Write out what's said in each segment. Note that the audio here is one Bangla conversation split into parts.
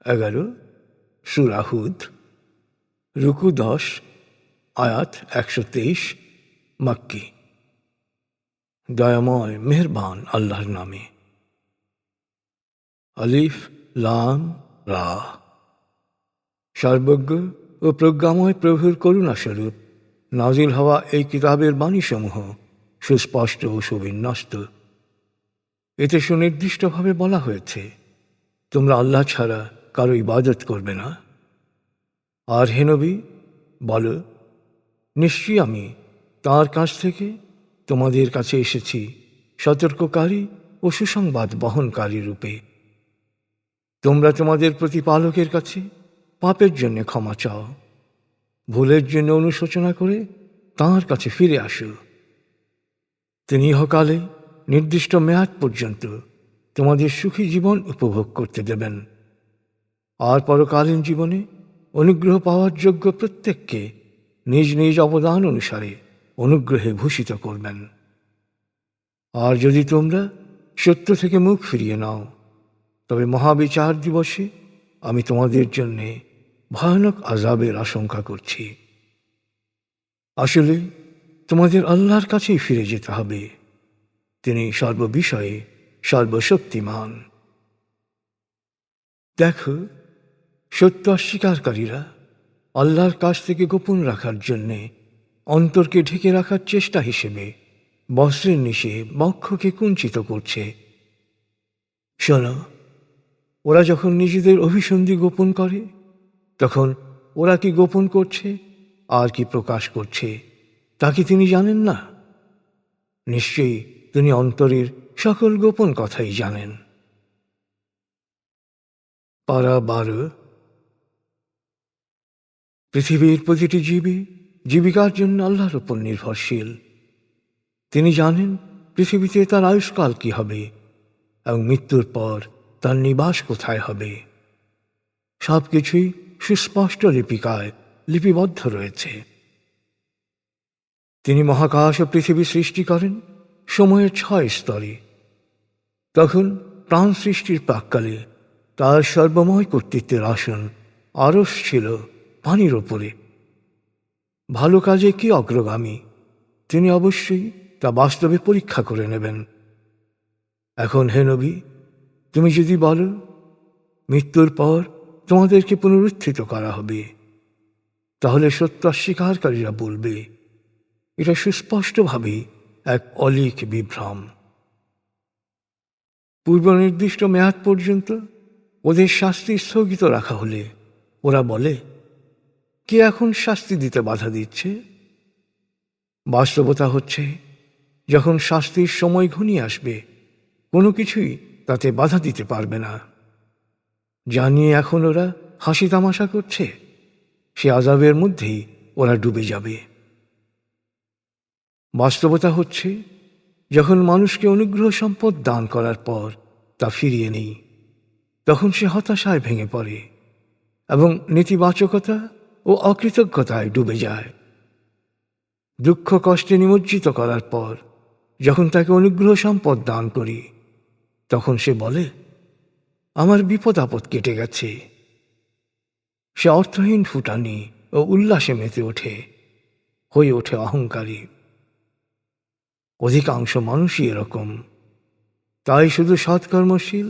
11 সূরা হুদ, রুকু 10, আয়াত 123, মক্কি। দয়াময় মেহেরবান আল্লাহর নামে। আলিফ লাম রা। সর্বজ্ঞ ও প্রজ্ঞাময় প্রভুর করুণাস্বরূপ নাজিল হওয়া এই কিতাবের বাণীসমূহ সুস্পষ্ট ও সুবিন্যস্ত। এতে সুনির্দিষ্টভাবে বলা হয়েছে, তোমরা আল্লাহ ছাড়া কারো ইবাদত করবে না। আর হে নবী, বলো, নিশ্চয়ই আমি তাঁর কাছ থেকে তোমাদের কাছে এসেছি সতর্ককারী ও সুসংবাদ বহনকারী রূপে। তোমরা তোমাদের প্রতিপালকের কাছে পাপের জন্য ক্ষমা চাও, ভুলের জন্য অনুশোচনা করে তাঁর কাছে ফিরে আসো। তিনি ইহকালে নির্দিষ্ট মেয়াদ পর্যন্ত তোমাদের সুখী জীবন উপভোগ করতে দেবেন, আর পরকালীন জীবনে অনুগ্রহ পাওয়ার যোগ্য প্রত্যেককে নিজ নিজ অবদান অনুসারে অনুগ্রহে ভূষিত করবেন। আর যদি তোমরা সত্য থেকে মুখ ফিরিয়ে নাও, তবে মহাবিচার দিবসে আমি তোমাদের জন্য ভয়ানক আযাবের আশঙ্কা করছি। আসলে তোমাদের আল্লাহর কাছেই ফিরে যেতে হবে। তিনি সর্ববিষয়ে সর্বশক্তিমান। দেখো, সত্য অস্বীকারীরা আল্লাহর কাছ থেকে গোপন রাখার জন্যে অন্তরকে ঢেকে রাখার চেষ্টা হিসেবে বস্ত্রের নিচে বক্ষকে কুঞ্চিত করছে। শোনো, ওরা যখন নিজেদের অভিসন্ধি গোপন করে, তখন ওরা কি গোপন করছে আর কি প্রকাশ করছে তা কি তিনি জানেন না? নিশ্চয়ই তিনি অন্তরের সকল গোপন কথাই জানেন। পারা 12। পৃথিবীর প্রতিটি জীবই জীবিকার জন্য আল্লাহর উপর নির্ভরশীল। তিনি জানেন পৃথিবীতে তার আয়ুষ্কাল কি হবে এবং মৃত্যুর পর তার নিবাস কোথায় হবে। সব কিছুই সুস্পষ্ট লিপিকায় লিপিবদ্ধ রয়েছে। তিনি মহাকাশ ও পৃথিবী সৃষ্টি করেন সময়ের 6 স্তরে। তখন প্রাণ সৃষ্টির প্রাক্কালে তার সর্বময় কর্তৃত্বের আসন আরশ ছিল পানির ওপরে। ভালো কাজে কি অগ্রগামী, তিনি অবশ্যই তা বাস্তবে পরীক্ষা করে নেবেন। এখন হে নবী, তুমি যদি বলো মৃত্যুর পর তোমাদেরকে পুনরুত্থিত করা হবে, তাহলে সত্য অস্বীকারীরা বলবে এটা সুস্পষ্টভাবেই এক অলীক বিভ্রম। পূর্ব নির্দিষ্ট মেয়াদ পর্যন্ত ওদের শাস্তি স্থগিত রাখা হলে ওরা বলে, কে এখন শাস্তি দিতে বাধা দিচ্ছে? বাস্তবতা হচ্ছে, যখন শাস্তির সময় ঘনিয়ে আসবে, কোনো কিছুই তাতে বাধা দিতে পারবে না। জানিয়ে এখন ওরা হাসি তামাশা করছে, সে আযাবের মধ্যেই ওরা ডুবে যাবে। বাস্তবতা হচ্ছে, যখন মানুষকে অনুগ্রহ সম্পদ দান করার পর তা ফিরিয়ে নেই, তখন সে হতাশায় ভেঙে পড়ে এবং নেতিবাচকতা ও অকৃতজ্ঞতায় ডুবে যায়। দুঃখ কষ্টে নিমজ্জিত করার পর যখন তাকে অনুগ্রহ সম্পদ দান করি, তখন সে বলে, আমার বিপদ আপদ কেটে গেছে। সে অর্থহীন ফুটানি ও উল্লাসে মেতে ওঠে, হয়ে ওঠে অহংকারী। অধিকাংশ মানুষই এরকম। তাই শুধু সৎকর্মশীল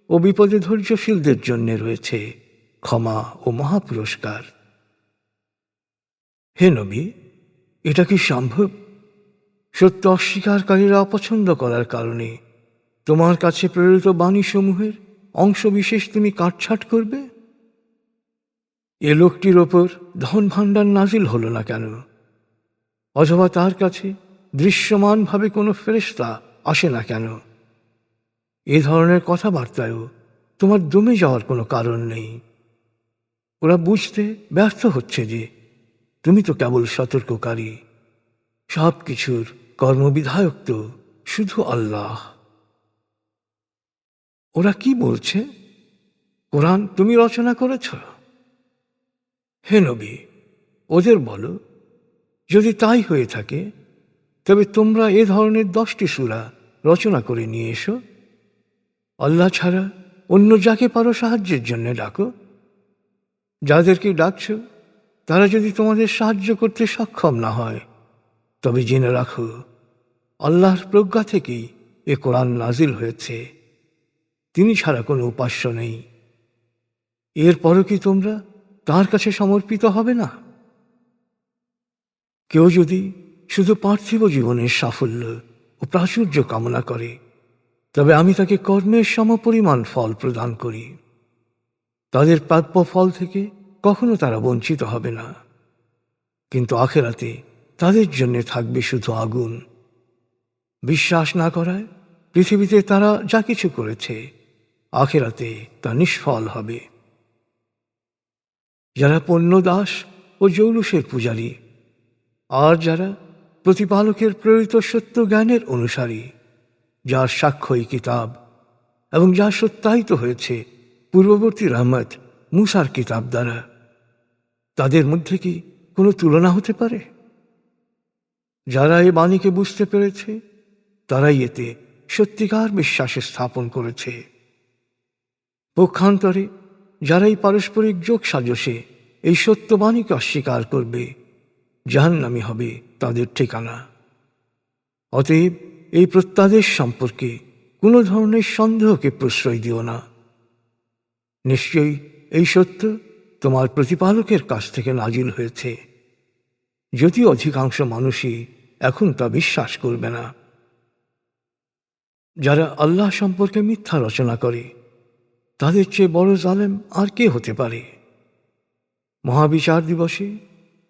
ও বিপদে ধৈর্যশীলদের জন্য রয়েছে ক্ষমা ও মহাপুরস্কার। হে নবী, এটা কি সম্ভব? সত্য অস্বীকারীরা অপছন্দ করার কারণে তোমার কাছে প্রেরিত বাণীসমূহের অংশবিশেষ তুমি কাটছাঁট করবে? এ লোকটির ওপর ধন ভাণ্ডার নাজিল হলো না কেন? অথবা তার কাছে দৃশ্যমানভাবে কোনো ফেরেশতা আসে না কেন? এ ধরনের কথাবার্তায়ও তোমার দমে যাওয়ার কোনো কারণ নেই। ওরা বুঝতে ব্যর্থ হচ্ছে যে তুমি তো কেবল সতর্ককারী। সব কিছুর কর্মবিধায়ক তো শুধু আল্লাহ। ওরা কি বলছে? কোরআন তুমি রচনা করেছ? হে নবী, ওদের বলো, যদি তাই হয়ে থাকে, তবে তোমরা এ ধরনের 10টি সূরা রচনা করে নিয়ে এসো। আল্লাহ ছাড়া অন্য যাকে পারো সাহায্যের জন্য ডাকো। যাদেরকে ডাকছ তারা যদি তোমাদের সাহায্য করতে সক্ষম না হয়, তবে জেনে রাখো আল্লাহর প্রজ্ঞা থেকেই এ কোরআন নাজিল হয়েছে। তিনি ছাড়া কোনো উপাস্য নেই। এরপরও কি তোমরা তার কাছে সমর্পিত হবে না? কেউ যদি শুধু পার্থিব জীবনের সাফল্য ও প্রাচুর্য কামনা করে, তবে আমি তাকে কর্মের সমপরিমাণ ফল প্রদান করি। তাদের প্রাপ্য ফল থেকে কখনো তারা বঞ্চিত হবে না। কিন্তু আখেরাতে তাদের জন্য থাকবে শুধু আগুন। বিশ্বাস না করায় পৃথিবীতে তারা যা কিছু করেছে, আখেরাতে তা নিষ্ফল হবে। যারা পণ্য দাস ও জৌলুসের পূজারী, আর যারা প্রতিপালকের প্রেরিত সত্য জ্ঞানের অনুসারী, যার সাক্ষ্যই কিতাব এবং যা সত্যায়িত হয়েছে পূর্ববর্তী রহমত মুসার কিতাব দ্বারা, তাদের মধ্যে কি কোনো তুলনা হতে পারে? যারা এই বাণীকে বুঝতে পেরেছে, তারাই এতে সত্যিকার বিশ্বাসে স্থাপন করেছে। পক্ষান্তরে যারাই পারস্পরিক যোগ সাজসে এই সত্যবাণীকে অস্বীকার করবে, জাহান্নামী হবে তাদের ঠিকানা। অতএব এই প্রত্যাদেশ সম্পর্কে কোনো ধরনের সন্দেহকে প্রশ্রয় দিও না। নিশ্চয়ই এই সত্য তোমার প্রতিপালকের কাছ থেকে নাজিল হয়েছে, যদিও অধিকাংশ মানুষই এখন তা বিশ্বাস করবে না। যারা আল্লাহ সম্পর্কে মিথ্যা রচনা করে, তাদের চেয়ে বড় জালেম আর কে হতে পারে? মহাবিচার দিবসে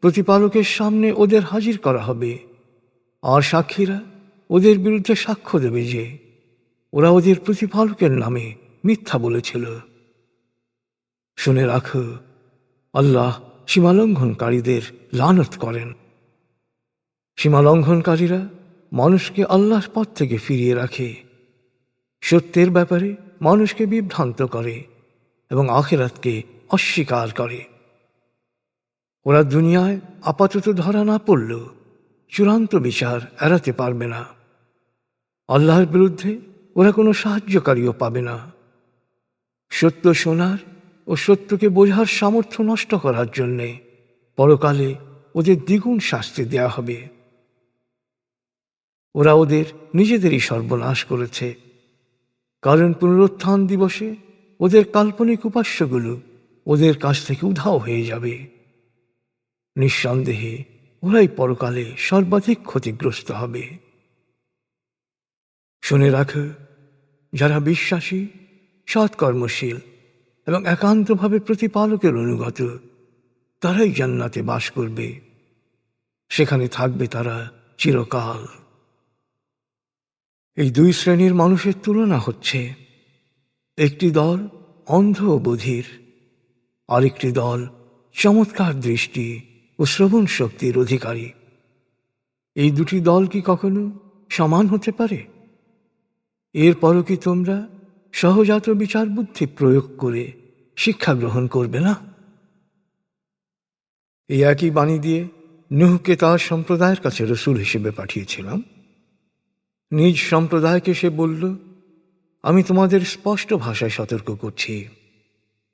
প্রতিপালকের সামনে ওদের হাজির করা হবে, আর সাক্ষীরা ওদের বিরুদ্ধে সাক্ষ্য দেবে যে ওরা ওদের প্রতিপালকের নামে মিথ্যা বলেছিল। শুনে রাখো, আল্লাহ সীমালঙ্ঘনকারীদের লানত করেন। সীমালঙ্ঘনকারীরা মানুষকে আল্লাহর পথ থেকে ফিরিয়ে রাখে, সত্যের ব্যাপারে মানুষকে বিভ্রান্ত করে এবং আখিরাতকে অস্বীকার করে। ওরা দুনিয়ায় আপাতত ধরা না পড়লেও চূড়ান্ত বিচার এড়াতে পারবে না। আল্লাহর বিরুদ্ধে ওরা কোনো সাহায্যকারীও পাবে না। সত্য শোনার ও সত্যকে বোঝার সামর্থ্য নষ্ট করার জন্যে পরকালে ওদের দ্বিগুণ শাস্তি দেয়া হবে। ওরা ওদের নিজেদেরই সর্বনাশ করেছে, কারণ পুনরুত্থান দিবসে ওদের কাল্পনিক উপাস্যগুলো ওদের কাছ থেকে উধাও হয়ে যাবে। নিঃসন্দেহে ওরাই পরকালে সর্বাধিক ক্ষতিগ্রস্ত হবে। শুনে রাখো, যারা বিশ্বাসী, সৎকর্মশীল এবং একান্তভাবে প্রতিপালকের অনুগত, তারাই জান্নাতে বাস করবে। সেখানে থাকবে তারা চিরকাল। এই দুই শ্রেণীর মানুষের তুলনা হচ্ছে, একটি দল অন্ধ ও বধির, আরেকটি দল চমৎকার দৃষ্টি ও শ্রবণ শক্তির অধিকারী। এই দুটি দল কি কখনো সমান হতে পারে? এরপরও কি তোমরা সহজাত বিচার বুদ্ধি প্রয়োগ করে শিক্ষা গ্রহণ করবে না? এই একই বাণী দিয়ে নূহকে তার সম্প্রদায়ের কাছে রসূল হিসেবে পাঠিয়েছিলাম। নিজ সম্প্রদায়কে সে বলল, আমি তোমাদের স্পষ্ট ভাষায় সতর্ক করছি,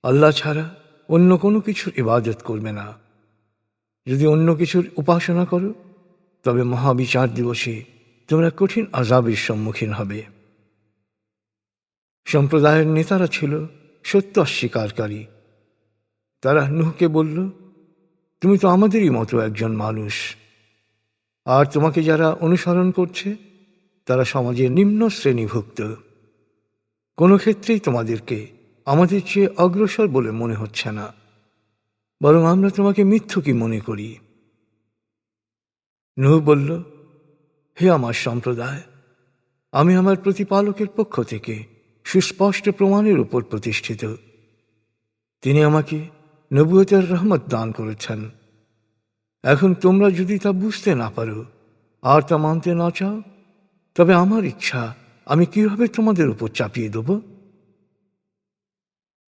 আল্লাহ ছাড়া অন্য কোনো কিছুর ইবাদত করবে না। যদি অন্য কিছুর উপাসনা করো, তবে মহাবিচার দিবসে তোমরা কঠিন আযাবের সম্মুখীন হবে। সম্প্রদায়ের নেতারা ছিল সত্য অস্বীকারী। তারা নূহকে বলল, তুমি তো আমাদেরই মতো একজন মানুষ, আর তোমাকে যারা অনুসরণ করছে তারা সমাজের নিম্ন শ্রেণীভুক্ত। কোনো ক্ষেত্রেই তোমাদেরকে আমাদের চেয়ে অগ্রসর বলে মনে হচ্ছে না, বরং আমরা তোমাকে মিথ্যুকই মনে করি। নূহ বলল, হে আমার সম্প্রদায়, আমি আমার প্রতিপালকের পক্ষ থেকে সুস্পষ্ট প্রমাণের উপর প্রতিষ্ঠিত। তিনি আমাকে নবুয়তের রহমত দান করেছেন। এখন তোমরা যদি তা বুঝতে না পারো আর তা মানতে না চাও, তবে আমার ইচ্ছা আমি কিভাবে তোমাদের উপর চাপিয়ে দেব?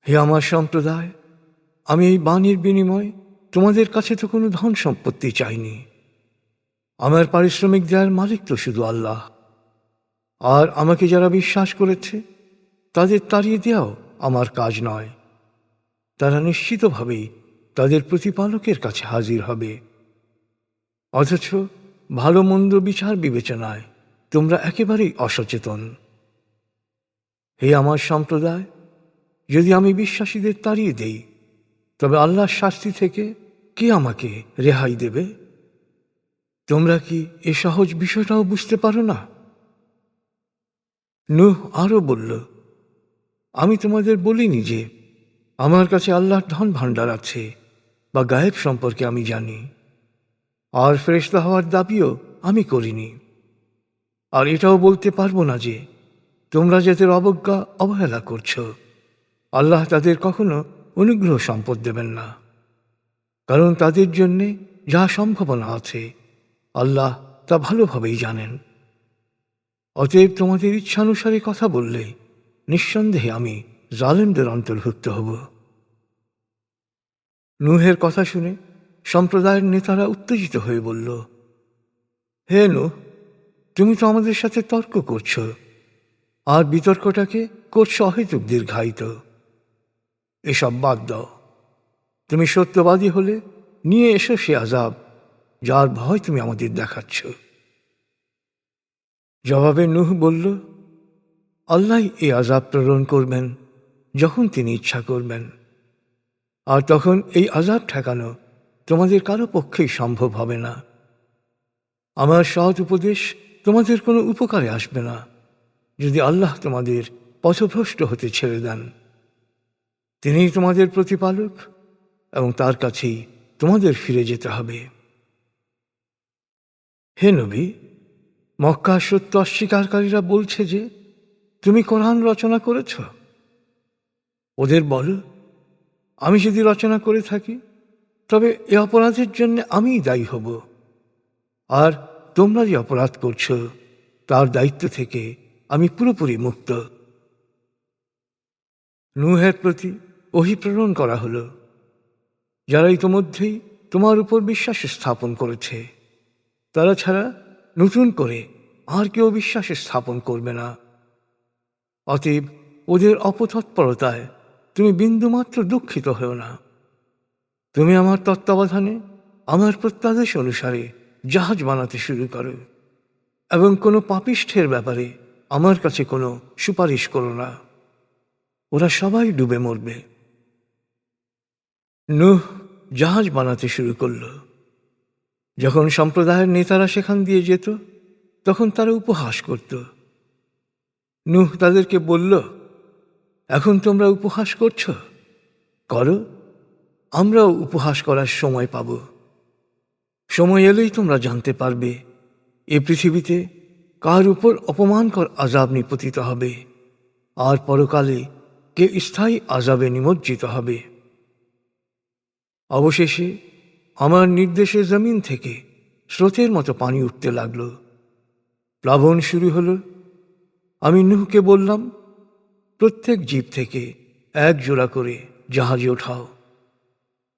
হে আমার সম্প্রদায়, আমি এই বাণীর বিনিময়ে তোমাদের কাছে তো কোনো ধন সম্পত্তি চাইনি। আমার পারিশ্রমিক দেওয়ার মালিক তো শুধু আল্লাহ। আর আমাকে যারা বিশ্বাস করেছে তাদের তাড়িয়ে দেওয়াও আমার কাজ নয়। তারা নিশ্চিতভাবেই তাদের প্রতিপালকের কাছে হাজির হবে। অথচ ভালো মন্দ বিচার বিবেচনায় তোমরা একেবারেই অসচেতন। হে আমার সম্প্রদায়, যদি আমি বিশ্বাসীদের তাড়িয়ে দেই, তবে আল্লাহর শাস্তি থেকে কে আমাকে রেহাই দেবে? তোমরা কি এ সহজ বিষয়টাও বুঝতে পারো না? নূহ আরও বলল, আমি তোমাদের বলিনি যে আমার কাছে আল্লাহর ধন ভাণ্ডার আছে বা গায়েব সম্পর্কে আমি জানি, আর ফেরেশতা হওয়ার দাবিও আমি করিনি। আর এটাও বলতে পারবো না যে তোমরা যাদের অবজ্ঞা অবহেলা করছো, আল্লাহ তাদের কখনো অনুগ্রহ সম্পদ দেবেন না, কারণ তাদের জন্যে যা সম্ভাবনা আছে আল্লাহ তা ভালোভাবেই জানেন। অতএব তোমাদের ইচ্ছানুসারে কথা বললে নিঃসন্দেহে আমি জালেমদের অন্তর্ভুক্ত হব। নূহের কথা শুনে সম্প্রদায়ের নেতারা উত্তেজিত হয়ে বলল, হে নূহ, তুমি তো আমাদের সাথে তর্ক করছো, আর বিতর্কটাকে করছো অহেতুক দীর্ঘায়িত। এসব বাদ দাও। তুমি সত্যবাদী হলে নিয়ে এসো সে আযাব যার ভয় তুমি আমাদের দেখাচ্ছ। জবাবে নূহ বলল, আল্লাহ এই আযাব প্রেরণ করবেন যখন তিনি ইচ্ছা করবেন, আর তখন এই আযাব ঠেকানো তোমাদের কারো পক্ষেই সম্ভব হবে না। আমার সৎ উপদেশ তোমাদের কোনো উপকারে আসবে না যদি আল্লাহ তোমাদের পথভ্রষ্ট হতে ছেড়ে দেন। তিনিই তোমাদের প্রতিপালক এবং তার কাছেই তোমাদের ফিরে যেতে হবে। হে নবী, মক্কা সত্য অস্বীকারীরা বলছে যে তুমি কোরআন রচনা করেছ। ওদের বলো, আমি যদি রচনা করে থাকি তবে এ অপরাধের জন্য আমিই দায়ী হব, আর তোমরা যে অপরাধ করছো তার দায়িত্ব থেকে আমি পুরোপুরি মুক্ত। নূহের প্রতি ওহী প্রেরণ করা হলো, যারা ইতোমধ্যেই তোমার উপর বিশ্বাস স্থাপন করেছে, তারা ছাড়া নতুন করে আর কেউ বিশ্বাস স্থাপন করবে না। অতএব ওদের অপতৎপরতায় তুমি বিন্দুমাত্র দুঃখিত হও না। তুমি আমার তত্ত্বাবধানে আমার প্রত্যাদেশ অনুসারে জাহাজ বানাতে শুরু করো, এবং কোনো পাপিষ্ঠের ব্যাপারে আমার কাছে কোনো সুপারিশ করো না। ওরা সবাই ডুবে মরবে। নূহ জাহাজ বানাতে শুরু করল। যখন সম্প্রদায়ের নেতারা সেখান দিয়ে যেত, তখন তারা উপহাস করত। নূহ তাদেরকে বলল, এখন তোমরা উপহাস করছ, করো, আমরাও উপহাস করার সময় পাব। সময় এলেই তোমরা জানতে পারবে এ পৃথিবীতে কার উপর অপমানকর আযাব নিপতিত হবে, আর পরকালে কে স্থায়ী আযাবে নিমজ্জিত হবে। অবশেষে আমার নির্দেশে জমিন থেকে স্রোতের মতো পানি উঠতে লাগল। প্লাবন শুরু হলো। আমি নূহকে বললাম, প্রত্যেক জীব থেকে এক জোড়া করে জাহাজে ওঠাও।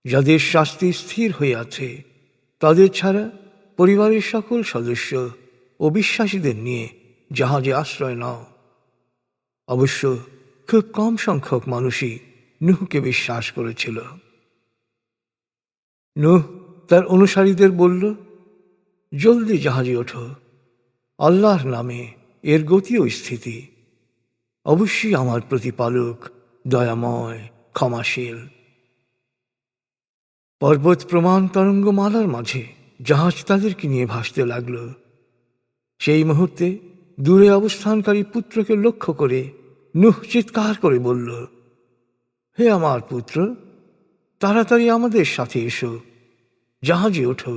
যাদের শাস্তি স্থির হয়ে আছে তাদের ছাড়া পরিবারের সকল সদস্য ও বিশ্বাসীদের নিয়ে জাহাজে আশ্রয় নাও। অবশ্য খুব কম সংখ্যক মানুষই নূহকে বিশ্বাস করেছিল। নূহ তার অনুসারীদের বলল, জলদি জাহাজে ওঠো, আল্লাহর নামে এর গতি ও স্থিতি। অবশ্যই আমার প্রতিপালক দয়াময়, ক্ষমাশীল। পর্বত প্রমাণ তরঙ্গমালার মাঝে জাহাজ তাদেরকে নিয়ে ভাসতে লাগল। সেই মুহূর্তে দূরে অবস্থানকারী পুত্রকে লক্ষ্য করে নূহ চিৎকার করে বলল, হে আমার পুত্র, তাড়াতাড়ি আমাদের সাথে এসো, জাহাজে ওঠো,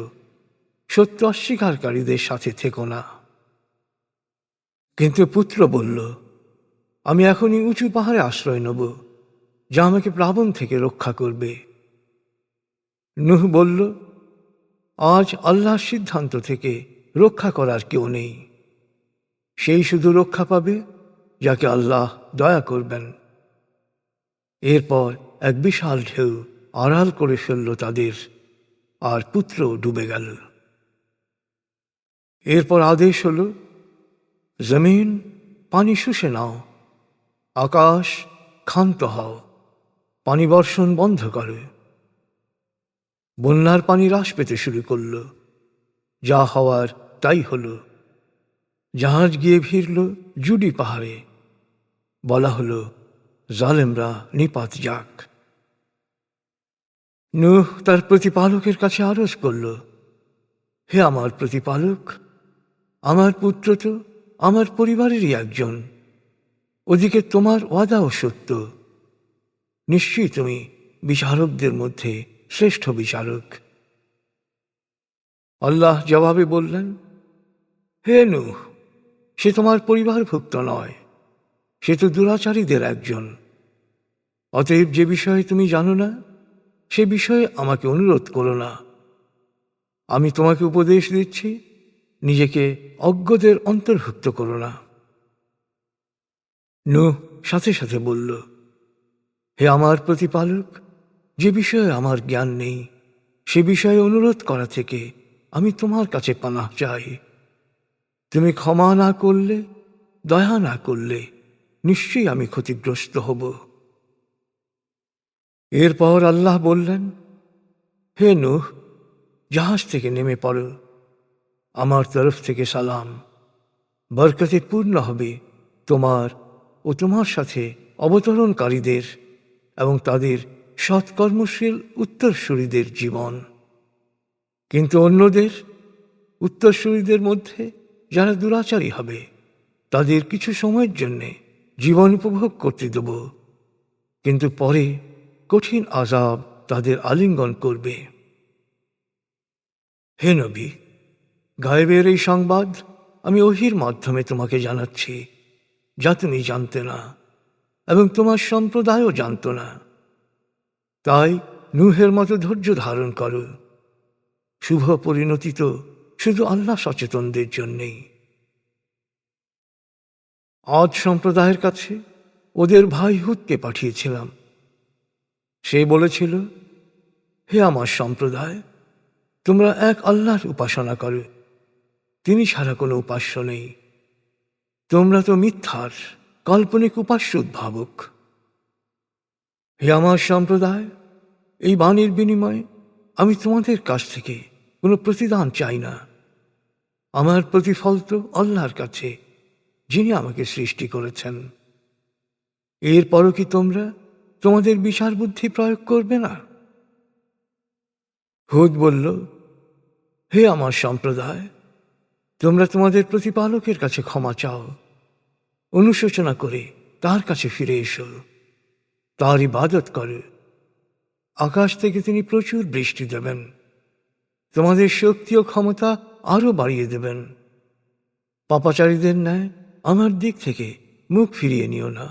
সত্য অস্বীকারীদের সাথে থেকো না। কিন্তু পুত্র বলল, আমি এখনই উঁচু পাহাড়ে আশ্রয় নেব, যা আমাকে প্লাবন থেকে রক্ষা করবে। নূহ বলল, আজ আল্লাহর সিদ্ধান্ত থেকে রক্ষা করার কেউ নেই। সেই শুধু রক্ষা পাবে যাকে আল্লাহ দয়া করবেন। এরপর এক বিশাল ঢেউ আড়াল করে ফেলল তাদের, আর পুত্র ডুবে গেল। এরপর আদেশ হল, জমিন পানি শুষে নাও, আকাশ ক্ষান্ত হও, পানি বর্ষণ বন্ধ করো। বন্যার পানি হ্রাস পেতে শুরু করল। যা হওয়ার তাই হলো। জাহাজ গিয়ে ভিড়ল জুডি পাহাড়ে। বলা হলো, জালেমরা নিপাত যাক। নূহ তার প্রতিপালকের কাছে আরজ করল, হে আমার প্রতিপালক, আমার পুত্র তো আমার পরিবারেরই একজন। ওদিকে তোমার ওয়াদাও সত্য। নিশ্চয়ই তুমি বিচারকদের মধ্যে শ্রেষ্ঠ বিচারক। আল্লাহ জবাবে বললেন, হে নূহ, সে তোমার পরিবারভুক্ত নয়, সে তো দুরাচারীদের একজন। অতএব যে বিষয়ে তুমি জানো না, সে বিষয়ে আমাকে অনুরোধ করো না। আমি তোমাকে উপদেশ দিচ্ছি, নিজেকে অজ্ঞদের অন্তর্ভুক্ত করো না। নূহ সাথে সাথে বলল, হে আমার প্রতিপালক, যে বিষয়ে আমার জ্ঞান নেই, সে বিষয়ে অনুরোধ করা থেকে আমি তোমার কাছে পানাহ চাই। তুমি ক্ষমা না করলে, দয়া না করলে, নিশ্চয়ই আমি ক্ষতিগ্রস্ত হব। এরপর আল্লাহ বললেন, হে নূহ, জাহাজ থেকে নেমে পড়ো। আমার তরফ থেকে সালাম। বরকতে পূর্ণ হবে তোমার ও তোমার সাথে অবতরণকারীদের এবং তাদের সৎকর্মশীল উত্তরসূরিদের জীবন। কিন্তু অন্যদের, উত্তরসূরিদের মধ্যে যারা দুরাচারী হবে, তাদের কিছু সময়ের জন্যে জীবন উপভোগ করতে দেব, কিন্তু পরে কঠিন আযাব তাদের আলিঙ্গন করবে। হে নবী, গায়েবের এই সংবাদ আমি ওহীর মাধ্যমে তোমাকে জানাচ্ছি, যা তুমি জানতে না এবং তোমার সম্প্রদায়ও জানত না। তাই নূহের মতো ধৈর্য ধারণ করো। শুভ পরিণতি তো শুধু আল্লাহ সচেতনদের জন্যেই। আদ সম্প্রদায়ের কাছে ওদের ভাই হুদকে পাঠিয়েছিলাম। সে বলেছিল, হে আমার সম্প্রদায়, তোমরা এক আল্লাহর উপাসনা করো, তিনি ছাড়া কোনো উপাস্য নেই। তোমরা তো মিথ্যার কাল্পনিক উপাস্য উদ্ভাবক। হে আমার সম্প্রদায়, এই বাণীর বিনিময়ে আমি তোমাদের কাছ থেকে কোনো প্রতিদান চাই না। আমার প্রতিফল তো আল্লাহর কাছে, যিনি আমাকে সৃষ্টি করেছেন। এরপরও কি তোমরা তোমাদের বিচার বুদ্ধি প্রয়োগ করবে না? হুদ বলল, হে আমার সম্প্রদায়, তোমরা তোমাদের প্রতিপালকের কাছে ক্ষমা চাও, অনুশোচনা করে তার কাছে ফিরে এসো, তার ইবাদত করো। আকাশ থেকে তিনি প্রচুর বৃষ্টি দেবেন, তোমাদের শক্তি ও ক্ষমতা আরও বাড়িয়ে দেবেন। পাপাচারীদের ন্যায় আমার দিক থেকে মুখ ফিরিয়ে নিও না।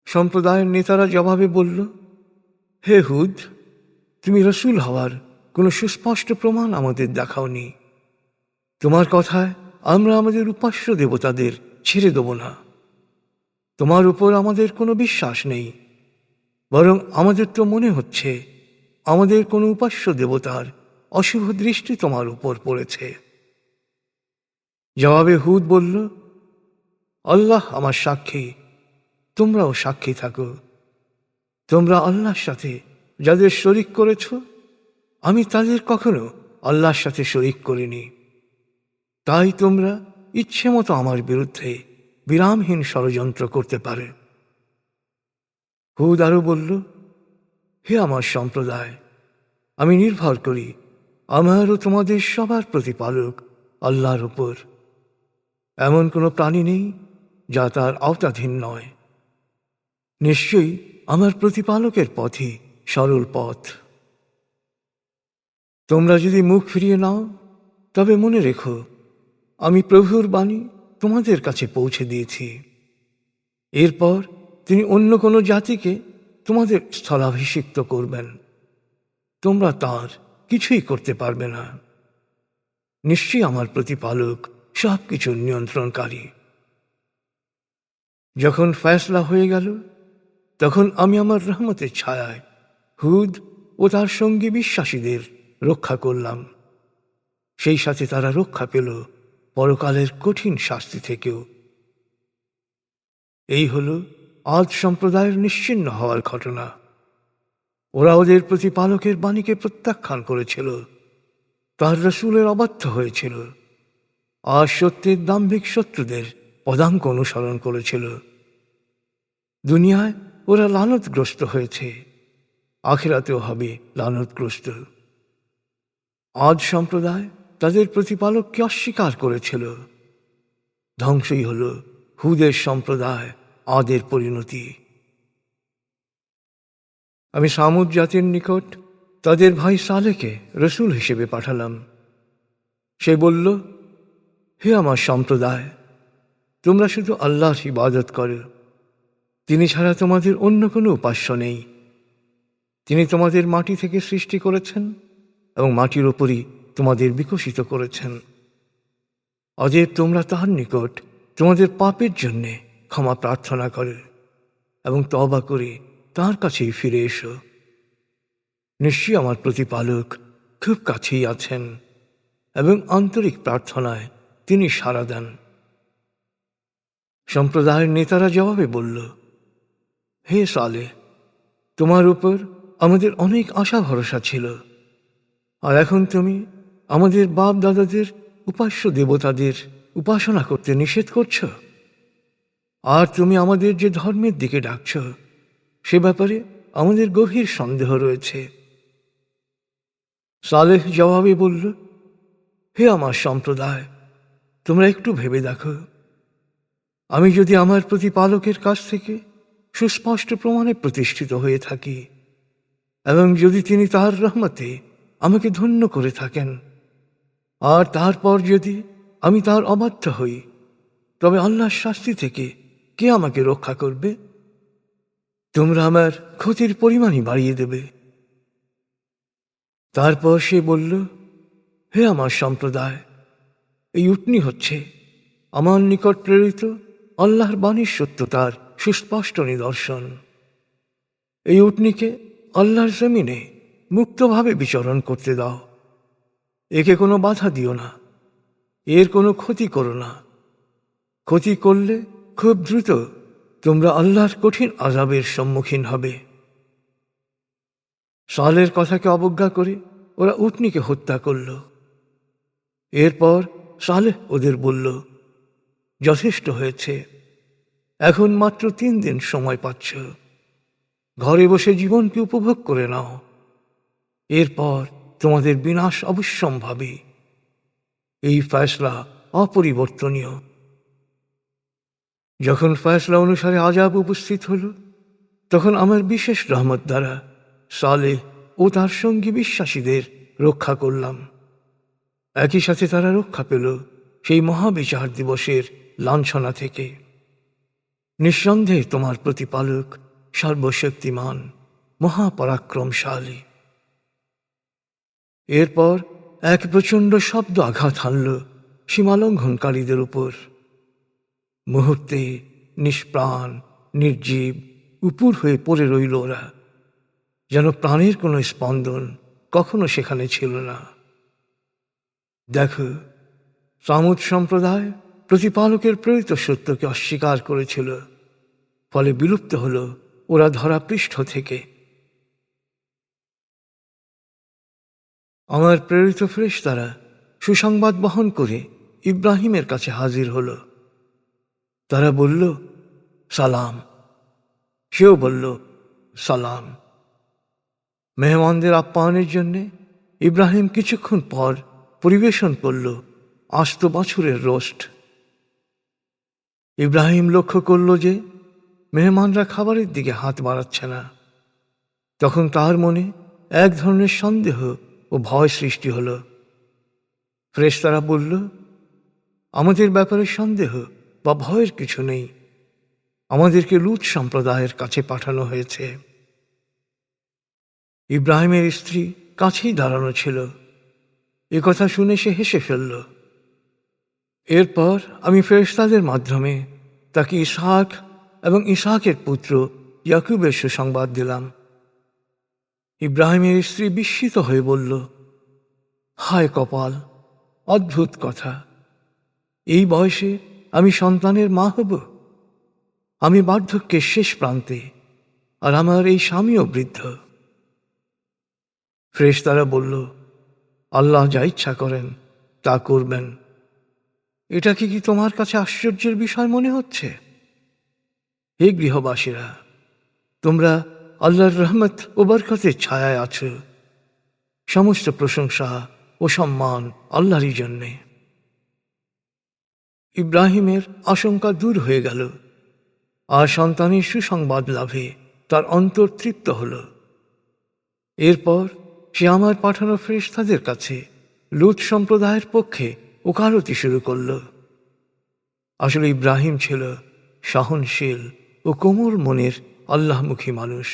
সম্প্রদায়ের নেতারা জবাবে বলল, হে হুদ, তুমি রসুল হওয়ার কোনো সুস্পষ্ট প্রমাণ আমাদের দেখাওনি। তোমার কথায় আমরা আমাদের উপাস্য দেবতাদের ছেড়ে দেব না। তোমার উপর আমাদের কোনো বিশ্বাস নেই, বরং আমাদের তো মনে হচ্ছে আমাদের কোনো উপাস্য দেবতার অশুভ দৃষ্টি তোমার উপর পড়েছে। জবাবে হুদ বলল, আল্লাহ আমার সাক্ষী, তোমরাও সাক্ষী থাকো। তোমরা আল্লাহর সাথে যাদের শরিক করেছ, আমি তাদের কখনো আল্লাহর সাথে শরিক করিনি। তাই তোমরা ইচ্ছে মতো আমার বিরুদ্ধে বিরামহীন ষড়যন্ত্র করতে পারে। হুদ আরো বলল, হে আমার সম্প্রদায়, আমি নির্ভর করি আমার ও তোমাদের সবার প্রতিপালক আল্লাহর উপর। এমন কোনো প্রাণী নেই যা তার আওতাধীন নয়। নিশ্চয়ই আমার প্রতিপালকের পথই সরল পথ। তোমরা যদি মুখ ফিরিয়ে নাও, তবে মনে রেখো, আমি প্রভুর বাণী তোমাদের কাছে পৌঁছে দিয়েছি। এরপর তিনি অন্য কোনো জাতিকে তোমাদের স্থলাভিষিক্ত করবেন, তোমরা তার কিছুই করতে পারবে না। নিশ্চয়ই আমার প্রতিপালক সব কিছুর নিয়ন্ত্রণকারী। যখন ফয়সলা হয়ে গেল, তখন আমি আমার রহমতের ছায়ায় হুদ ও তার সঙ্গী বিশ্বাসীদের রক্ষা করলাম। সেই সাথে তারা রক্ষা পেল পরকালের কঠিন শাস্তি থেকেও। এই হল আদ সম্প্রদায়ের নিশ্চিহ্ন হওয়ার ঘটনা। ওরা ওদের প্রতিপালকের বাণীকে প্রত্যাখ্যান করেছিল, তার রসূলের অবাধ্য হয়েছিল, আর সত্যের দাম্ভিক শত্রুদের পদাঙ্ক অনুসরণ করেছিল। দুনিয়ায় ওরা লানতগ্রস্ত হয়েছে, আখিরাতেও হবে লানতগ্রস্ত। আদ সম্প্রদায় তাদের প্রতিপালককে অস্বীকার করেছিল। ধ্বংসই হল হুদের সম্প্রদায়, আদের পরিণতি। আমি সামুদ জাতির নিকট তাদের ভাই সালেহকে রসূল হিসেবে পাঠালাম। সে বলল, হে আমার সম্প্রদায়, তোমরা শুধু আল্লাহর ইবাদত করো। তিনি ছাড়া তোমাদের অন্য কোনো উপাস্য নেই। তিনি তোমাদের মাটি থেকে সৃষ্টি করেছেন এবং মাটির ওপরই তোমাদের বিকশিত করেছেন। অতএব তোমরা তাহার নিকট তোমাদের পাপের জন্যে ক্ষমা প্রার্থনা করো এবং তওবা করে তাঁর কাছেই ফিরে এসো। নিশ্চয়ই আমার প্রতিপালক খুব কাছেই আছেন এবং আন্তরিক প্রার্থনায় তিনি সাড়া দেন। সম্প্রদায়ের নেতারা জবাবে বলল, হে সালেহ, তোমার উপর আমাদের অনেক আশা ভরসা ছিল, আর এখন তুমি আমাদের বাপ দাদাদের উপাস্য দেবতাদের উপাসনা করতে নিষেধ করছ, আর তুমি আমাদের যে ধর্মের দিকে ডাকছ সে ব্যাপারে আমাদের গভীর সন্দেহ রয়েছে। সালেহ জবাবে বলল, হে আমার সম্প্রদায়, তোমরা একটু ভেবে দেখো, আমি যদি আমার প্রতিপালকের কাছ থেকে সুস্পষ্ট প্রমাণে প্রতিষ্ঠিত হয়ে থাকি এবং যদি তিনি তাঁর রহমতে আমাকে ধন্য করে থাকেন, আর তারপর যদি আমি তার অবাধ্য হই, তবে আল্লাহর শাস্তি থেকে কে আমাকে রক্ষা করবে? তোমরা আমার ক্ষতির পরিমাণই বাড়িয়ে দেবে। তারপর সে বলল, হে আমার সম্প্রদায়, এই উটনী হচ্ছে আমার নিকট প্রেরিত আল্লাহর বাণীর সত্যতার সুস্পষ্ট নিদর্শন। এই উটনীকে আল্লাহর জমিনে মুক্তভাবে বিচরণ করতে দাও। একে কোনো বাধা দিও না, এর কোনো ক্ষতি করো না। ক্ষতি করলে খুব দ্রুত তোমরা আল্লাহর কঠিন আযাবের সম্মুখীন হবে। সালের কথাকে অবজ্ঞা করে ওরা উটনীকে হত্যা করল। এরপর সালেহ ওদের বলল, যথেষ্ট হয়েছে, এখন মাত্র 3 দিন সময় পাচ্ছ, ঘরে বসে জীবনকে উপভোগ করে নাও। এরপর তোমাদের বিনাশ অবশ্যম্ভাবী। এই ফয়সলা অপরিবর্তনীয়। যখন ফয়সলা অনুসারে আযাব উপস্থিত হল, তখন আমার বিশেষ রহমত দ্বারা সালেহ ও তার সঙ্গী বিশ্বাসীদের রক্ষা করলাম। একই সাথে তারা রক্ষা পেল সেই মহাবিচার দিবসের লাঞ্ছনা থেকে। নিঃসন্দেহে তোমার প্রতিপালক সর্বশক্তিমান, মহাপরাক্রমশালী। এরপর এক প্রচণ্ড শব্দ আঘাত হানল সীমালঙ্ঘনকারীদের উপর। মুহূর্তে নিষ্প্রাণ, নির্জীব, উপুর হয়ে পড়ে রইল ওরা, যেন প্রাণের কোনো স্পন্দন কখনো সেখানে ছিল না। দেখো, সামুদ সম্প্রদায় প্রতিপালকের প্রেরিত সত্যকে অস্বীকার করেছিল, ফলে বিলুপ্ত হল ওরা ধরাপৃষ্ঠ থেকে। আমার প্রেরিত ফেরেশতারা সুসংবাদ বহন করে ইব্রাহিমের কাছে হাজির হল। তারা বলল, সালাম। সেও বলল, সালাম। মেহমানদের আপ্যায়নের জন্যে ইব্রাহিম কিছুক্ষণ পর পরিবেশন করল আস্ত বাছুরের রোস্ট। ইব্রাহিম লক্ষ্য করল যে মেহমানরা খাবারের দিকে হাত বাড়াচ্ছে না। তখন তার মনে এক ধরনের সন্দেহ ও ভয় সৃষ্টি হল। ফেরেশতারা বলল, আমাদের ব্যাপারে সন্দেহ বা ভয়ের কিছু নেই, আমাদেরকে লূত সম্প্রদায়ের কাছে পাঠানো হয়েছে। ইব্রাহিমের স্ত্রী কাছেই দাঁড়ানো ছিল। এ কথা শুনে সে হেসে ফেলল। এরপর আমি ফেরেশতাদের মাধ্যমে তাকে ইসহাক এবং ইসহাকের পুত্র ইয়াকুবের সুসংবাদ দিলাম। ইব্রাহিমের স্ত্রী বিস্মিত হয়ে বলল, হায় কপাল, অদ্ভুত কথা, এই বয়সে আমি সন্তানের মা হব। আমি বার্ধক্যের শেষ প্রান্তে, আর আমার এই স্বামীও বৃদ্ধ। ফেরেশতারা বলল, আল্লাহ যা ইচ্ছা করেন তা করবেন। এটা কি তোমার কাছে আশ্চর্যের বিষয় মনে হচ্ছে? হে গৃহবাসীরা, তোমরা আল্লাহর রহমত ও বরকতের ছায়ায় আছো। সমস্ত প্রশংসা ও সম্মান আল্লাহরই জন্যে। ইব্রাহিমের আশঙ্কা দূর হয়ে গেল, আর সন্তানের সুসংবাদ লাভে তার অন্তর তৃপ্ত হল। এরপর সে আমার পাঠানো ফেরেশতাদের কাছে লূত সম্প্রদায়ের পক্ষে ওকালতি শুরু করল। আসলে ইব্রাহিম ছিল সহনশীল ও কোমল মনের আল্লাহমুখী মানুষ।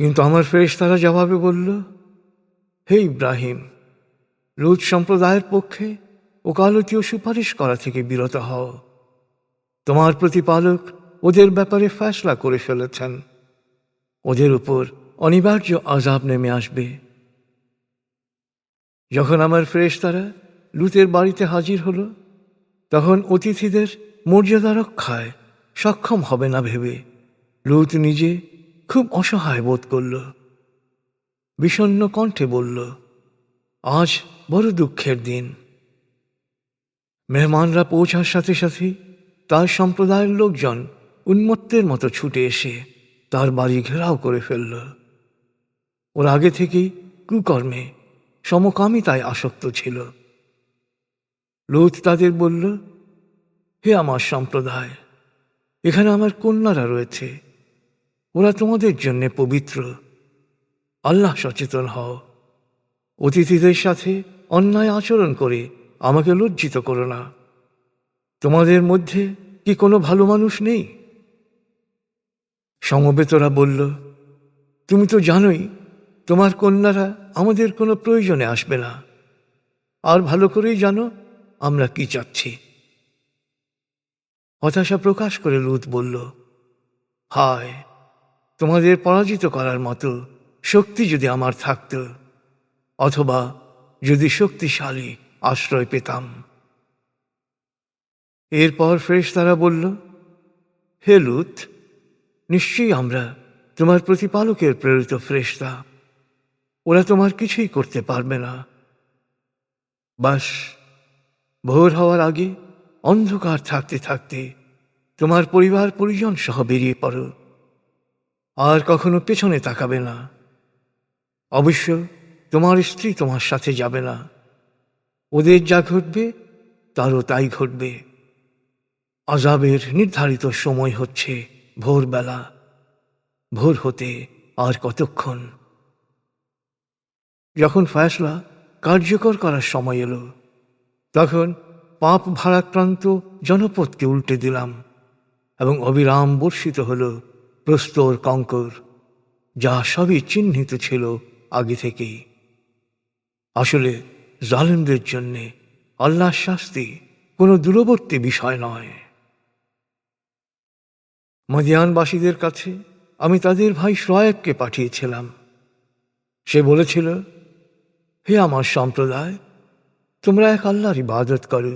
কিন্তু আমার ফেরেশতারা জবাবে বলল, হে ইব্রাহিম, লূত সম্প্রদায়ের পক্ষে ওকালতি ও সুপারিশ করা থেকে বিরত হও। তোমার প্রতিপালক ওদের ব্যাপারে ফয়সলা করে ফেলেছেন। ওদের উপর অনিবার্য আযাব নেমে আসবে। যখন আমার ফেরেশতারা লূতের বাড়িতে হাজির হল, তখন অতিথিদের মর্যাদা রক্ষায় সক্ষম হবে না ভেবে লূত নিজে খুব অসহায় বোধ করল। বিষণ্ণ কণ্ঠে বলল, আজ বড় দুঃখের দিন। মেহমানরা পৌঁছার সাথে সাথে তার সম্প্রদায়ের লোকজন উন্মত্তের মতো ছুটে এসে তার বাড়ি ঘেরাও করে ফেলল। ওর আগে থেকেই কুকর্মে সমকামিতায় আসক্ত ছিল। লূত তাদের বলল, হে আমার সম্প্রদায়, এখানে আমার কন্যারা রয়েছে। ওরা তোমাদের জন্য পবিত্র। আল্লাহ সচেতন হও। অতিথিদের সাথে অন্যায় আচরণ করে আমাকে লজ্জিত করো না। তোমাদের মধ্যে কি কোনো ভালো মানুষ নেই? সমবেতরা বলল, তুমি তো জানোই তোমার কন্যারা আমাদের কোনো প্রয়োজনে আসবে না, আর ভালো করেই জানো আমরা কি চাচ্ছি। হতাশা প্রকাশ করে লূত বলল, হায়, তোমাদের পরাজিত করার মতো শক্তি যদি আমার থাকত, অথবা যদি শক্তিশালী আশ্রয় পেতাম। এরপর ফেরেশতারা বলল, হে লূত, নিশ্চয়ই আমরা তোমার প্রতিপালকের প্রেরিত ফেরেশতা। ওরা তোমার কিছুই করতে পারবে না। বাস, ভোর হওয়ার আগে অন্ধকার থাকতে থাকতে তোমার পরিবার পরিজন সহ বেরিয়ে পড়ো, আর কখনো পেছনে তাকাবে না। অবশ্য তোমার স্ত্রী তোমার সাথে যাবে না। ওদের যা ঘটবে তারও তাই ঘটবে। আযাবের নির্ধারিত সময় হচ্ছে ভোরবেলা। ভোর হতে আর কতক্ষণ। যখন ফয়সলা কার্যকর করার সময় এলো, তখন পাপ ভারাক্রান্ত জনপদকে উল্টে দিলাম, এবং অবিরাম বর্ষিত হল প্রস্তর কঙ্কর, যা সবই চিহ্নিত ছিল আগে থেকেই। আসলে জালেমদের জন্যে আল্লাহর শাস্তি কোনো দূরবর্তী বিষয় নয়। মদিয়ানবাসীদের কাছে আমি তাদের ভাই শুআয়বকে পাঠিয়েছিলাম। সে বলেছিল, হে আমার সম্প্রদায়, তোমরা এক আল্লাহর ইবাদত করো।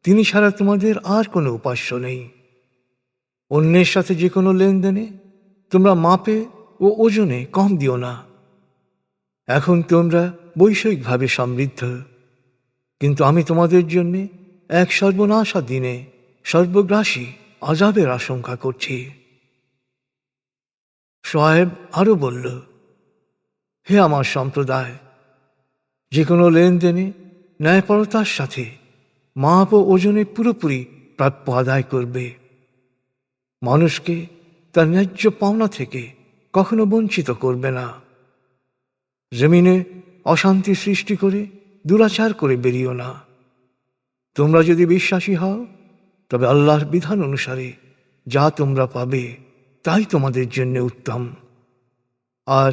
তিনি ছাড়া তোমাদের আর কোনো উপাস্য নেই। অন্যের সাথে যে কোনো লেনদেনে তোমরা মাপে ও ওজনে কম দিও না। এখন তোমরা বৈষয়িকভাবে সমৃদ্ধ, কিন্তু আমি তোমাদের জন্য এক সর্বনাশা দিনে সর্বগ্রাসী আযাবের আশঙ্কা করছি। শুআয়ব আরো বলল, হে আমার সম্প্রদায়, যে কোনো লেনদেনে ন্যায়পরতার সাথে মাপ ও ওজনে পুরোপুরি প্রাপ্য আদায় করবে। মানুষকে তার ন্যায্য পাওনা থেকে কখনো বঞ্চিত করবে না। জমিনে অশান্তি সৃষ্টি করে দুরাচার করে বেরিও না। তোমরা যদি বিশ্বাসী হও, তবে আল্লাহর বিধান অনুসারে যা তোমরা পাবে তাই তোমাদের জন্য উত্তম। আর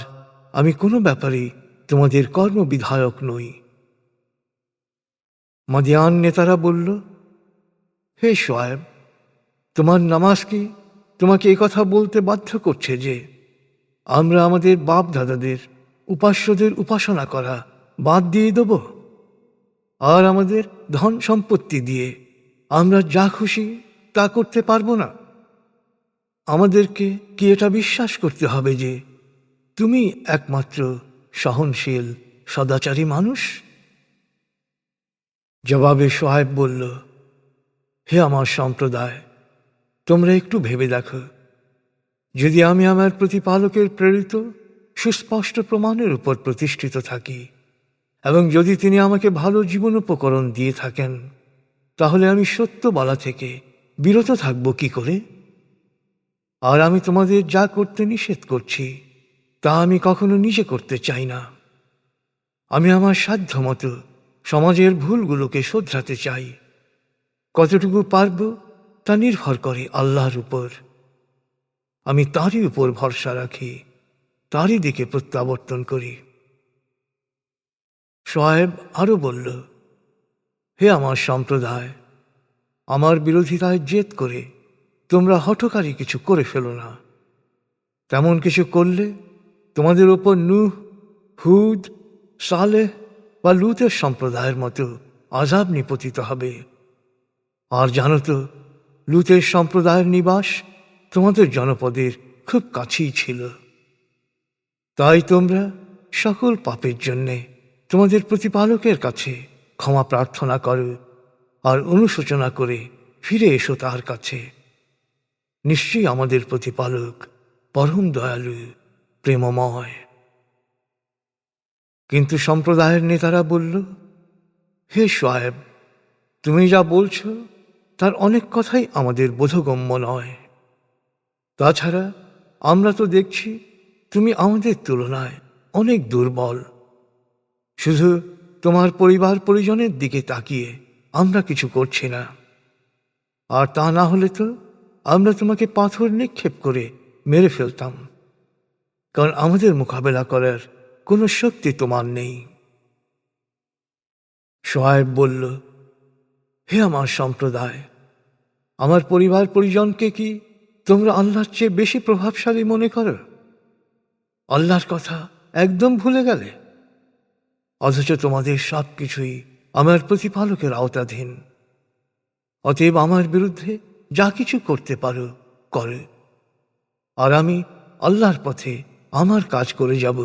আমি কোনো ব্যাপারে তোমাদের কর্মবিধায়ক নই। মাদিয়ান নেতারা বলল, হে শুআয়ব, তোমার নামাজ কি তোমাকে কথা বলতে বাধ্য করছে যে আমরা আমাদের বাপ দাদাদের উপাস্যদের উপাসনা করা বাদ দিয়ে দেব, আর আমাদের ধন সম্পত্তি দিয়ে আমরা যা খুশি তা করতে পারবো না? আমাদেরকে কি এটা বিশ্বাস করতে হবে যে তুমি একমাত্র সহনশীল সদাচারী মানুষ? জবাবে শোয়েব বলল, হে আমার সম্প্রদায়, তোমরা একটু ভেবে দেখো, যদি আমি আমার প্রতিপালকের প্রেরিত সুস্পষ্ট প্রমাণের উপর প্রতিষ্ঠিত থাকি এবং যদি তিনি আমাকে ভালো জীবনোপকরণ দিয়ে থাকেন, তাহলে আমি সত্য বলা থেকে বিরত থাকব কি করে? আর আমি তোমাদের যা করতে নিষেধ করছি তা আমি কখনো নিজে করতে চাই না। আমি আমার সাধ্যমতো সমাজের ভুলগুলোকে শোধরাতে চাই। কতটুকু পারব তা নির্ভর করে আল্লাহর উপর। আমি তারই উপর ভরসা রাখি, তারই দিকে প্রত্যাবর্তন করি। শোয়েব আরো বলল, হে আমার সম্প্রদায়, আমার বিরোধিতায় জেদ করে তোমরা হঠকারী কিছু করে ফেলো না। তেমন কিছু করলে তোমাদের ওপর নূহ, হুদ, সালেহ বা লূতের সম্প্রদায়ের মতো আযাব নিপতিত হবে। আর জানো তো, লূতের সম্প্রদায়ের নিবাস তোমাদের জনপদের খুব কাছেই ছিল। তাই তোমরা সকল পাপের জন্যে তোমাদের প্রতিপালকের কাছে ক্ষমা প্রার্থনা করো আর অনুশোচনা করে ফিরে এসো তার কাছে। নিশ্চয়ই আমাদের প্রতিপালক পরম দয়ালু, প্রেমময়। কিন্তু সম্প্রদায়ের নেতারা বলল, হে শোয়েব, তুমি যা বলছ তার অনেক কথাই আমাদের বোধগম্য নয়। তাছাড়া আমরা তো দেখছি তুমি আমাদের তুলনায় অনেক দুর্বল। শুধু তোমার পরিবার পরিজনের দিকে তাকিয়ে আমরা কিছু করছি না। আর তা না হলে তো আমরা তোমাকে পাথর নিক্ষেপ করে মেরে ফেলতাম, কারণ আমাদের মোকাবেলা করার কোনো শক্তি তোমার নেই। শোয়েব বলল, হে আমার সম্প্রদায়, আমার পরিবার পরিজনকে কি তোমরা আল্লাহর চেয়ে বেশি প্রভাবশালী মনে করো? আল্লাহর কথা একদম ভুলে গেলে? অথচ তোমাদের সব কিছুই আমার প্রতিপালকের আওতাধীন। অতএব আমার বিরুদ্ধে যা কিছু করতে পারো করো, আর আমি আল্লাহর পথে আমার কাজ করে যাব।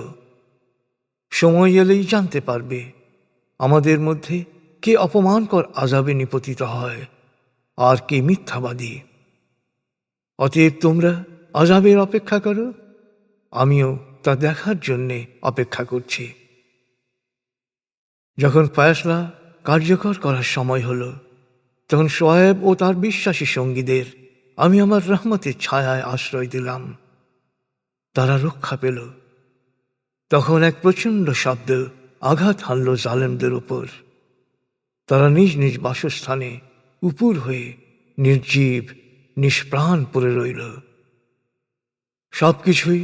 সময় এলেই জানতে পারবে আমাদের মধ্যে কে অপমানকর আযাবে নিপতিত হয় আর কে মিথ্যাবাদী। অতএব তোমরা আযাবের অপেক্ষা করো, আমিও তা দেখার জন্যে অপেক্ষা করছি। যখন ফয়সালা কার্যকর করার সময় হল, তখন শোয়েব ও তার বিশ্বাসী সঙ্গীদের আমি আমার রহমতের ছায়ায় আশ্রয় দিলাম। তারা রক্ষা পেল। তখন এক প্রচণ্ড শব্দ আঘাত হানল জালেমদের উপর। তারা নিজ নিজ বাসস্থানে উপুর হয়ে নির্জীব নিষ্প্রাণ পড়ে রইল। সবকিছুই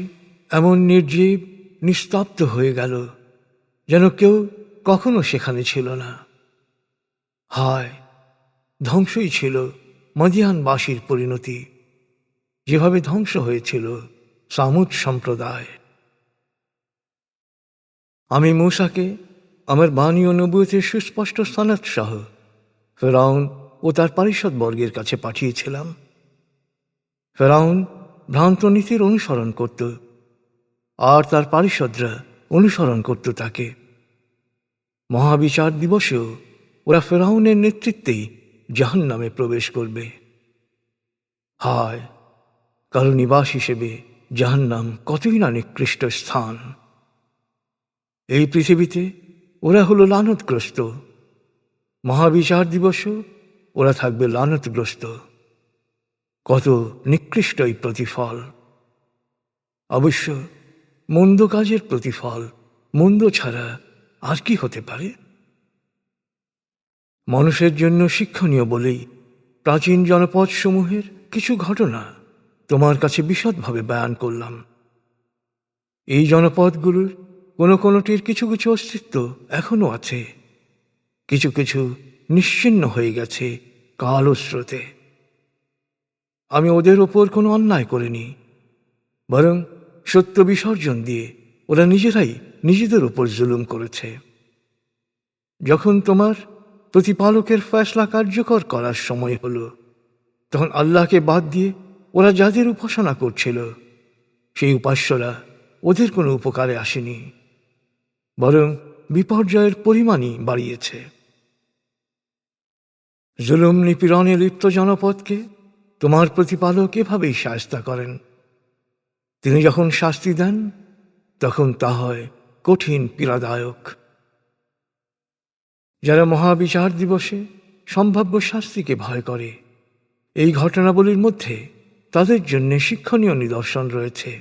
এমন নির্জীব নিস্তব্ধ হয়ে গেল যেন কেউ কখনো সেখানে ছিল না। হায়, ধ্বংসই ছিল মদিয়ানবাসীর পরিণতি, যেভাবে ধ্বংস হয়েছিল সামুদ সম্প্রদায়। আমি মূসাকে আমার বাণী ও নবুয়তের সুস্পষ্ট সনদ সহ ফেরাউন ও তার পারিষদবর্গের কাছে পাঠিয়েছিলাম। ফেরাউন ভ্রান্ত নীতির অনুসরণ করত, আর তার পারিষদরা অনুসরণ করত তাকে। মহাবিচার দিবসেও ওরা ফেরাউনের নেতৃত্বেই জাহান্নামে প্রবেশ করবে। হায়, কারো নিবাস হিসেবে জাহান্নাম কতই না নিকৃষ্ট স্থান। এই পৃথিবীতে ওরা হলো লানতগ্রস্ত, মহাবিচার দিবসও ওরা থাকবে লানতগ্রস্ত। কত নিকৃষ্ট এই প্রতিফল! অবশ্য মন্দ কাজের প্রতিফল মন্দ ছাড়া আর কি হতে পারে? মানুষের জন্য শিক্ষণীয় বলেই প্রাচীন জনপদ সমূহের কিছু ঘটনা তোমার কাছে বিশদভাবে বয়ান করলাম। এই জনপদগুলোর কোনো কোনোটির কিছু কিছু অস্তিত্ব এখনো আছে, কিছু কিছু নিশ্চিহ্ন হয়ে গেছে কালো স্রোতে। আমি ওদের ওপর কোনো অন্যায় করিনি, বরং সত্য বিসর্জন দিয়ে ওরা নিজেরাই নিজেদের উপর জুলুম করেছে। যখন তোমার প্রতিপালকের ফয়সালা কার্যকর করার সময় হলো, তখন আল্লাহকে বাদ দিয়ে ওরা যাদের উপাসনা করছিল সেই উপাস্যরা ওদের কোনো উপকারে আসেনি, বরং বিপর্যয়ের পরিমাণই বাড়িয়েছে। জুলুম নিপীড়নে লিপ্ত জনপদকে তোমার প্রতিপালক এভাবেই শায়েস্তা করেন। তিনি যখন শাস্তি দেন তখন তা হয় কঠিন পীড়াদায়ক। যারা মহাবিচার দিবসে সম্ভাব্য শাস্তিকে ভয় করে, এই ঘটনাবলীর মধ্যে তাদের জন্য শিক্ষণীয় নিদর্শন রয়েছে।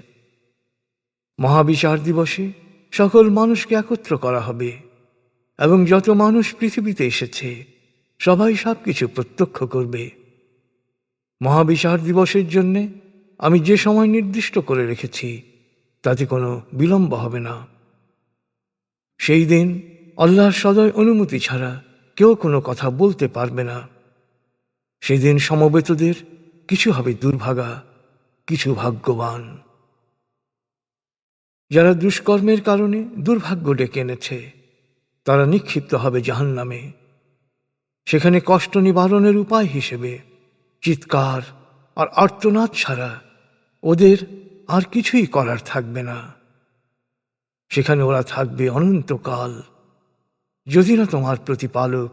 মহাবিচার দিবসে সকল মানুষকে একত্র করা হবে এবং যত মানুষ পৃথিবীতে এসেছে সবাই সবকিছু প্রত্যক্ষ করবে। মহাবিচার দিবসের জন্যে আমি যে সময় নির্দিষ্ট করে রেখেছি তাতে কোনো বিলম্ব হবে না। সেই দিন আল্লাহর সদয় অনুমতি ছাড়া কেউ কোনো কথা বলতে পারবে না। সেদিন সমবেতদের কিছু হবে দুর্ভাগা, কিছু ভাগ্যবান। যারা দুষ্কর্মের কারণে দুর্ভাগ্য ডেকে এনেছে তারা নিক্ষিপ্ত হবে জাহান্নামে। সেখানে কষ্ট নিবারণের উপায় হিসেবে চিৎকার আর আর্তনাদ ছাড়া ওদের আর কিছুই করার থাকবে না। সেখানে ওরা থাকবে অনন্তকাল, যদি না তোমার প্রতিপালক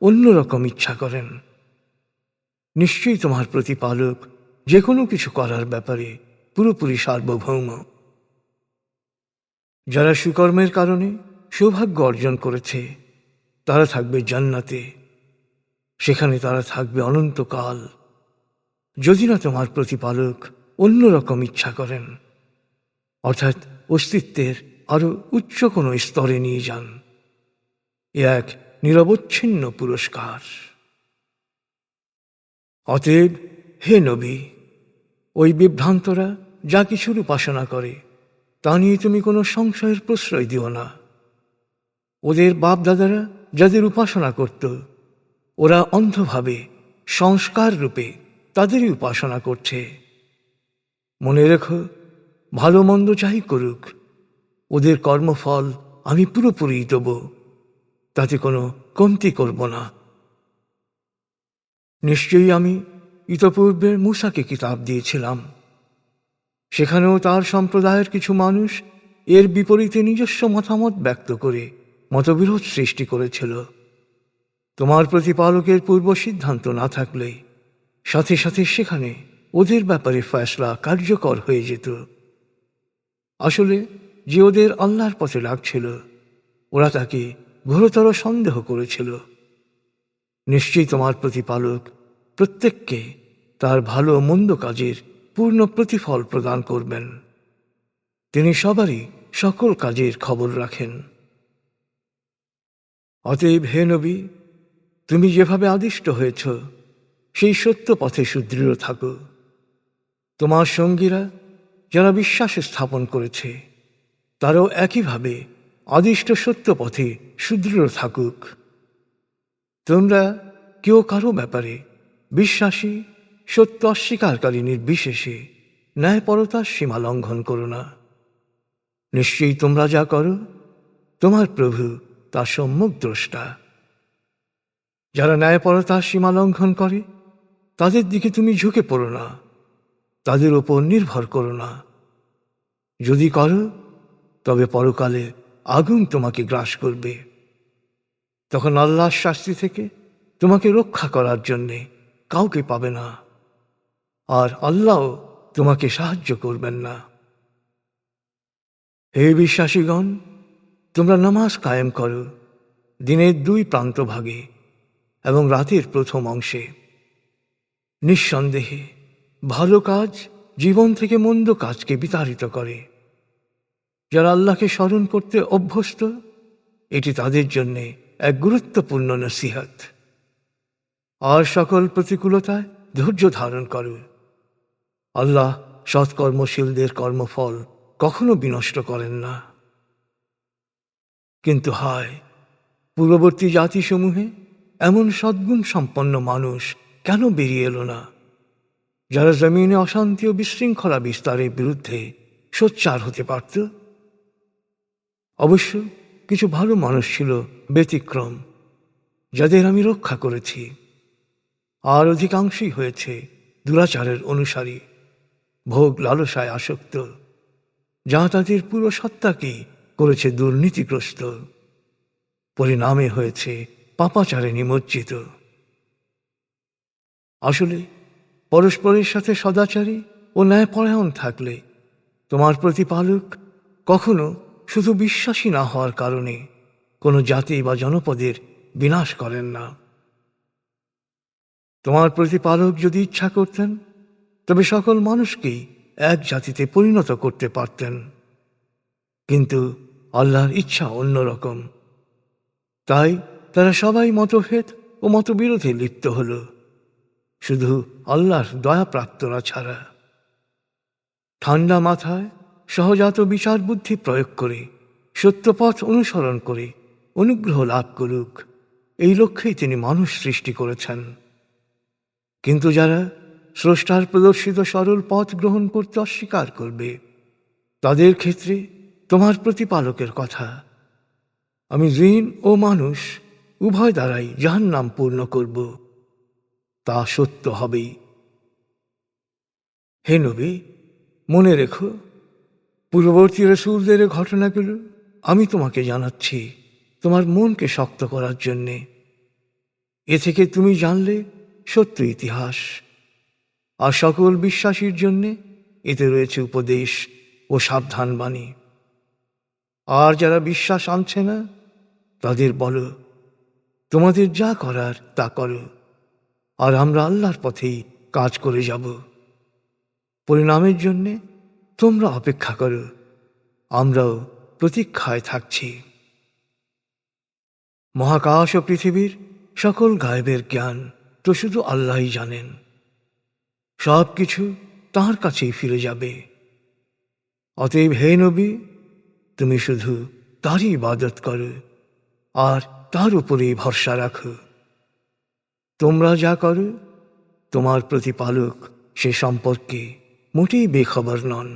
অন্যরকম ইচ্ছা করেন। নিশ্চয়ই তোমার প্রতিপালক যে কোনো কিছু করার ব্যাপারে পুরোপুরি সার্বভৌম। যারা সুকর্মের কারণে সৌভাগ্য অর্জন করেছে তারা থাকবে জান্নাতে। সেখানে তারা থাকবে অনন্তকাল, যদি না তোমার প্রতিপালক অন্যরকম ইচ্ছা করেন, অর্থাৎ অস্তিত্বের আরো উচ্চ কোনো স্তরে নিয়ে যান। এ এক নিরবচ্ছিন্ন পুরস্কার। অতএব হে নবী, ওই বিভ্রান্তরা যা কিছুর উপাসনা করে তা নিয়ে তুমি কোনো সংশয়ের প্রশ্রয় দিও না। ওদের বাপদাদারা যাদের উপাসনা করত ওরা অন্ধভাবে সংস্কার রূপে তাদেরই উপাসনা করছে। মনে রেখো, ভালো মন্দ যাই করুক ওদের কর্মফল আমি পুরোপুরি দেব, তাতে কোনো কমতি করব না। নিশ্চয়ই আমি ইতপূর্বে মূসাকে কিতাব দিয়েছিলাম। সেখানেও তার সম্প্রদায়ের কিছু মানুষ এর বিপরীতে নিজস্ব মতামত ব্যক্ত করে মতবিরোধ সৃষ্টি করেছিল। তোমার প্রতিপালকের পূর্ব সিদ্ধান্ত না থাকলে সাথে সাথে সেখানে ওদের ব্যাপারে ফয়সলা কার্যকর হয়ে যেত। আসলে যে ওদের আল্লাহর পথে লাগছিল ওরা তাকে ঘোরতর সন্দেহ করেছিল। নিশ্চয়ই তোমার প্রতিপালক প্রত্যেককে তার ভালো মন্দ কাজের পূর্ণ প্রতিফল প্রদান করবেন। তিনি সবারই সকল কাজের খবর রাখেন। অতএব হে নবী, তুমি যেভাবে আদিষ্ট হয়েছ সেই সত্য পথে সুদৃঢ় থাকো। তোমার সঙ্গীরা যারা বিশ্বাস স্থাপন করেছে তারাও একইভাবে আদিষ্ট সত্য পথে সুদৃঢ় থাকুক। তোমরা কেউ কারো ব্যাপারে বিশ্বাসী সত্য অস্বীকারী নির্বিশেষে ন্যায়পরতার সীমা লঙ্ঘন করো না। নিশ্চয়ই তোমরা যা করো তোমার প্রভু তা সম্যক দ্রষ্টা। যারা ন্যায়পরতার সীমা লঙ্ঘন করে তাদের দিকে তুমি ঝুঁকে পড়ো না, তাদের ওপর নির্ভর করো না। যদি করো তবে পরকালে আগুন তোমাকে গ্রাস করবে। তখন আল্লাহর শাস্তি থেকে তোমাকে রক্ষা করার জন্যে কাউকে পাবে না, আর আল্লাহ তোমাকে সাহায্য করবেন না। হে বিশ্বাসীগণ, তোমরা নামাজ কায়েম করো দিনের 2 প্রান্ত ভাগে এবং রাতের প্রথম অংশে। নিঃসন্দেহে ভালো কাজ জীবন থেকে মন্দ কাজকে বিতাড়িত করে। যারা আল্লাহকে স্মরণ করতে অভ্যস্ত এটি তাদের জন্য এক গুরুত্বপূর্ণ নসিহত। আর সকল প্রতিকূলতায় ধৈর্য ধারণ করো। আল্লাহ সৎকর্মশীলদের কর্মফল কখনো বিনষ্ট করেন না। কিন্তু হায়, পূর্ববর্তী জাতিসমূহে এমন সদ্গুণ সম্পন্ন মানুষ কেন বেরিয়ে এলো না, যারা জমিনে অশান্তি ও বিশৃঙ্খলা বিস্তারের বিরুদ্ধে সোচ্চার হতে পারত? অবশ্য কিছু ভালো মানুষ ছিল ব্যতিক্রম, যাদের আমি রক্ষা করেছি। আর অধিকাংশই হয়েছে দুরাচারের অনুসারী, ভোগ লালসায় আসক্ত, যা তাদের পুরো সত্তাকেই করেছে দুর্নীতিগ্রস্ত। পরিণামে হয়েছে পাপাচারে নিমজ্জিত। আসলে পরস্পরের সাথে সদাচারী ও ন্যায়পরায়ণ থাকলে তোমার প্রতিপালক কখনো শুধু বিশ্বাসী না হওয়ার কারণে কোনো জাতি বা জনপদের বিনাশ করেন না। তোমার প্রতিপালক যদি ইচ্ছা করতেন তবে সকল মানুষকেই এক জাতিতে পরিণত করতে পারতেন, কিন্তু আল্লাহর ইচ্ছা অন্যরকম। তাই তারা সবাই মতভেদ ও মতবিরোধে লিপ্ত হল, শুধু আল্লাহর দয়াপ্রাপ্তরা ছাড়া। ঠান্ডা মাথায় সহজাত বিচার বুদ্ধি প্রয়োগ করে সত্যপথ অনুসরণ করে অনুগ্রহ লাভ করুক, এই লক্ষ্যেই তিনি মানুষ সৃষ্টি করেছেন। কিন্তু যারা স্রষ্টার প্রদর্শিত সরল পথ গ্রহণ করতে অস্বীকার করবে, তাদের ক্ষেত্রে তোমার প্রতিপালকের কথা, আমি জিন ও মানুষ উভয় দ্বারাই জাহান্নাম পূর্ণ করব, তা সত্য হবেই। হে নবী, মনে রেখো পূর্ববর্তী রাসূলদের ঘটনাগুলো আমি তোমাকে জানাচ্ছি তোমার মনকে শক্ত করার জন্যে। এ থেকে তুমি জানলে সত্য ইতিহাস, আর সকল বিশ্বাসীর জন্যে এতে রয়েছে উপদেশ ও সাবধানবাণী। আর যারা বিশ্বাস আনছে না তাদের বলো, তোমাদের যা করার তা করো, আর আমরা আল্লাহর পথেই কাজ করে যাব। পরিণামের জন্যে তোমরা অপেক্ষা করো, আমরাও প্রতীক্ষায় থাকছি। মহাকাশ ও পৃথিবীর সকল গায়েবের জ্ঞান তো শুধু আল্লাহই জানেন। সব কিছু তাঁর কাছেই ফিরে যাবে। অতএব হে নবী, তুমি শুধু তারই ইবাদত করো আর তার উপরেই ভরসা রাখো। তোমরা যা করো তোমার প্রতিপালক সে সম্পর্কে মোটেই বেখবর নন।